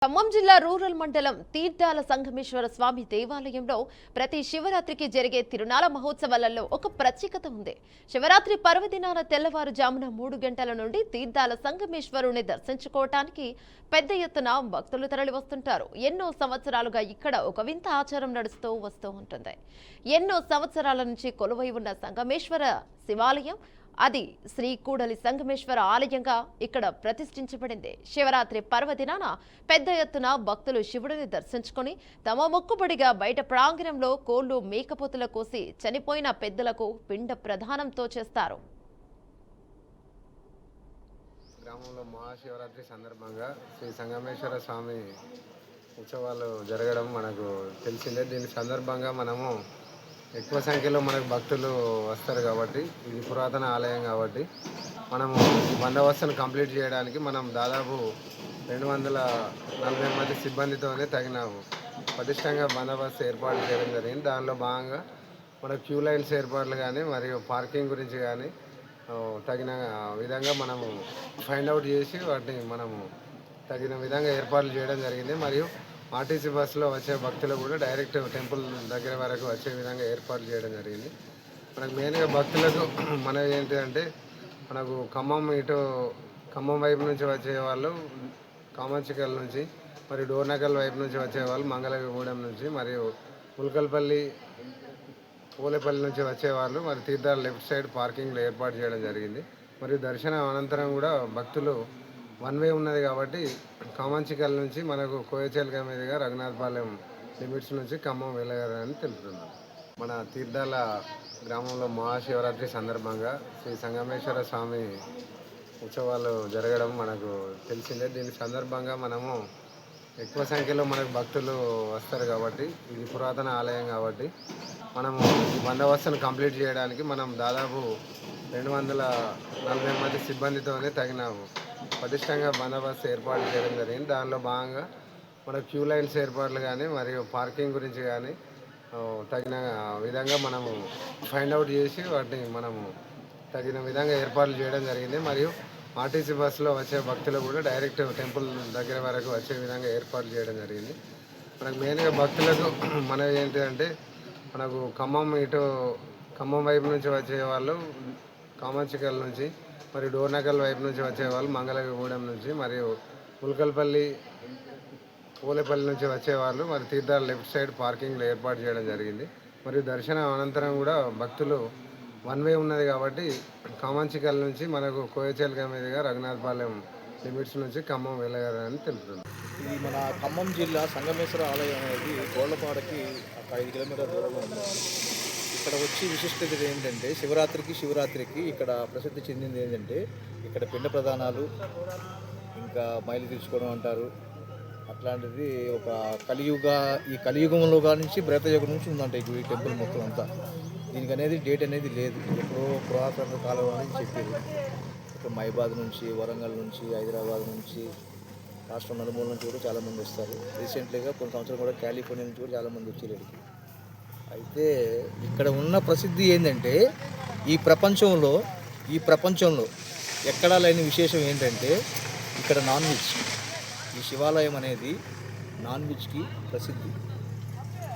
ఖమ్మం జిల్లా రూరల్ మండలం తీర్థాల సంగమేశ్వర స్వామి దేవాలయంలో ప్రతి శివరాత్రికి జరిగే తిరునాళ మహోత్సవాలలో ఒక ప్రత్యేకత ఉంది. శివరాత్రి పర్వదినాల తెల్లవారుజామున 3 గంటల నుండి తీర్థాల సంగమేశ్వరుని దర్శించుకోవటానికి పెద్ద ఎత్తున భక్తులు తరలి వస్తుంటారు. ఎన్నో సంవత్సరాలుగా ఇక్కడ ఒక వింత ఆచారం నడుస్తూ వస్తూ ఉంటుంది. ఎన్నో సంవత్సరాల నుంచి కొలువై ఉన్న సంగమేశ్వర శివాలయం అది శ్రీ కూడలి సంగమేశ్వర ఆలయంగా ఇక్కడ ప్రతిష్ఠించబడింది. శివరాత్రి పర్వదినాన పెద్ద ఎత్తున భక్తులు శివుడిని దర్శించుకుని తమ మొక్కుబడిగా బయట ప్రాంగణంలో కోళ్లు మేకపోతుల కోసి చనిపోయిన పెద్దలకు పిండ ప్రదానంతో చేస్తారు. గ్రామంలో మహాశివరాత్రి సందర్భంగా శ్రీ సంగమేశ్వర స్వామి ఉత్సవాలు జరగడం మనకు తెలిసిందే. దీని సందర్భంగా మనము ఎక్కువ సంఖ్యలో మనకు భక్తులు వస్తారు కాబట్టి ఇది పురాతన ఆలయం కాబట్టి మనము బందోబస్తును కంప్లీట్ చేయడానికి మనం దాదాపు 240 మంది సిబ్బందితోనే తగిన పటిష్టంగా బందోబస్తు ఏర్పాటు చేయడం జరిగింది. దానిలో భాగంగా మన క్యూ లైన్స్ ఏర్పాట్లు కానీ మరియు పార్కింగ్ గురించి కానీ తగిన విధంగా మనము ఫైండ్ అవుట్ చేసి వాటిని మనము తగిన విధంగా ఏర్పాట్లు చేయడం జరిగింది. మరియు ఆర్టీసీ బస్సులో వచ్చే భక్తులు కూడా డైరెక్ట్ టెంపుల్ దగ్గర వరకు వచ్చే విధంగా ఏర్పాటు చేయడం జరిగింది. మనకు మెయిన్గా భక్తులకు మనది ఏంటంటే మనకు ఖమ్మం వైపు నుంచి వచ్చే వాళ్ళు కామంచికల్ నుంచి, మరియు డోర్నకల్ వైపు నుంచి వచ్చే వాళ్ళు మంగళగూడెం నుంచి, మరియు ములకల్పల్లి పూలేపల్లి నుంచి వచ్చేవాళ్ళు మరి తీర్థాల లెఫ్ట్ సైడ్ పార్కింగ్లో ఏర్పాటు చేయడం జరిగింది. మరియు దర్శనం అనంతరం కూడా భక్తులు 1 వే ఉన్నది కాబట్టి కామంచికల్ నుంచి మనకు కోయచెల్క మీదుగా రఘునాథపాలెం లిమిట్స్ నుంచి ఖమ్మం వెళ్ళగలరని తెలుపుతున్నాం. మన తీర్థాల గ్రామంలో మహాశివరాత్రి సందర్భంగా శ్రీ సంగమేశ్వర స్వామి ఉత్సవాలు జరగడం మనకు తెలిసిందే. దీని సందర్భంగా మనము ఎక్కువ సంఖ్యలో మనకు భక్తులు వస్తారు కాబట్టి ఇది పురాతన ఆలయం కాబట్టి మనము బందోబస్తును కంప్లీట్ చేయడానికి మనం దాదాపు 240 మంది సిబ్బందితోనే తగిన పటిష్టంగా బందోబస్తు ఏర్పాటు చేయడం జరిగింది. దానిలో భాగంగా మన క్యూ లైన్స్ ఏర్పాట్లు కానీ మరియు పార్కింగ్ గురించి కానీ తగిన విధంగా మనము ఫైండ్ అవుట్ చేసి వాటిని మనము తగిన విధంగా ఏర్పాట్లు చేయడం జరిగింది. మరియు ఆర్టీసీ బస్సులో వచ్చే భక్తులు కూడా డైరెక్ట్ టెంపుల్ దగ్గర వరకు వచ్చే విధంగా ఏర్పాట్లు చేయడం జరిగింది. మనకు మెయిన్గా భక్తులకు మనది ఏంటంటే మనకు ఖమ్మం వైపు నుంచి వచ్చే వాళ్ళు కామంచికల్ నుంచి, మరియు డోర్నకల్ వైపు నుంచి వచ్చేవాళ్ళు మంగళగూడెం నుంచి, మరియు ములకల్పల్లి పూలేపల్లి నుంచి వచ్చేవాళ్ళు మరి తీర్థాల లెఫ్ట్ సైడ్ పార్కింగ్లో ఏర్పాటు చేయడం జరిగింది. మరియు దర్శనం అనంతరం కూడా భక్తులు 1 వే ఉన్నది కాబట్టి కామంచికల్ నుంచి మనకు కోయచెల్క మీదుగా రఘునాథపాలెం లిమిట్స్ నుంచి ఖమ్మం వెళ్ళగలరని తెలుపుతున్నాం. ఇది మన ఖమ్మం జిల్లా సంగమేశ్వర ఆలయం అనేది గోళ్లపాడకి 5 కిలోమీటర్ల దూరంలో ఉంది. ఇక్కడ వచ్చి విశిష్టత ఏంటంటే శివరాత్రికి ఇక్కడ ప్రసిద్ధి చెందింది ఏంటంటే ఇక్కడ పిండ ప్రదానాలు, ఇంకా మైలు తీర్చుకోవడం అంటారు. అట్లాంటిది ఒక ఈ కలియుగంలో నుంచి బ్రేతయుగం నుంచి ఉందంట ఈ టెంపుల్ మొత్తం అంతా. దీనికి అనేది డేట్ అనేది లేదు, ఎప్పుడో పురాతన కాలం అని చెప్పారు. ఇక్కడ మైబాద్ నుంచి, వరంగల్ నుంచి, హైదరాబాద్ నుంచి, రాష్ట్రం నలుమూల నుంచి కూడా చాలామంది వస్తారు. రీసెంట్లీగా కొన్ని సంవత్సరాలు కూడా కాలిఫోర్నియా నుంచి కూడా చాలామంది వచ్చారు ఇక్కడికి. అయితే ఇక్కడ ఉన్న ప్రసిద్ధి ఏంటంటే ఈ ప్రపంచంలో ఎక్కడా లేని విశేషం ఏంటంటే ఇక్కడ నాన్ వెజ్. ఈ శివాలయం అనేది నాన్ వెజ్కి ప్రసిద్ధి.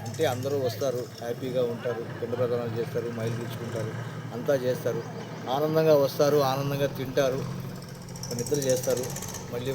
అంటే అందరూ వస్తారు, హ్యాపీగా ఉంటారు, పిండ ప్రదానాలు చేస్తారు, మైలు తీర్చుకుంటారు, అంతా చేస్తారు, ఆనందంగా వస్తారు, ఆనందంగా తింటారు, నిద్ర చేస్తారు, మళ్ళీ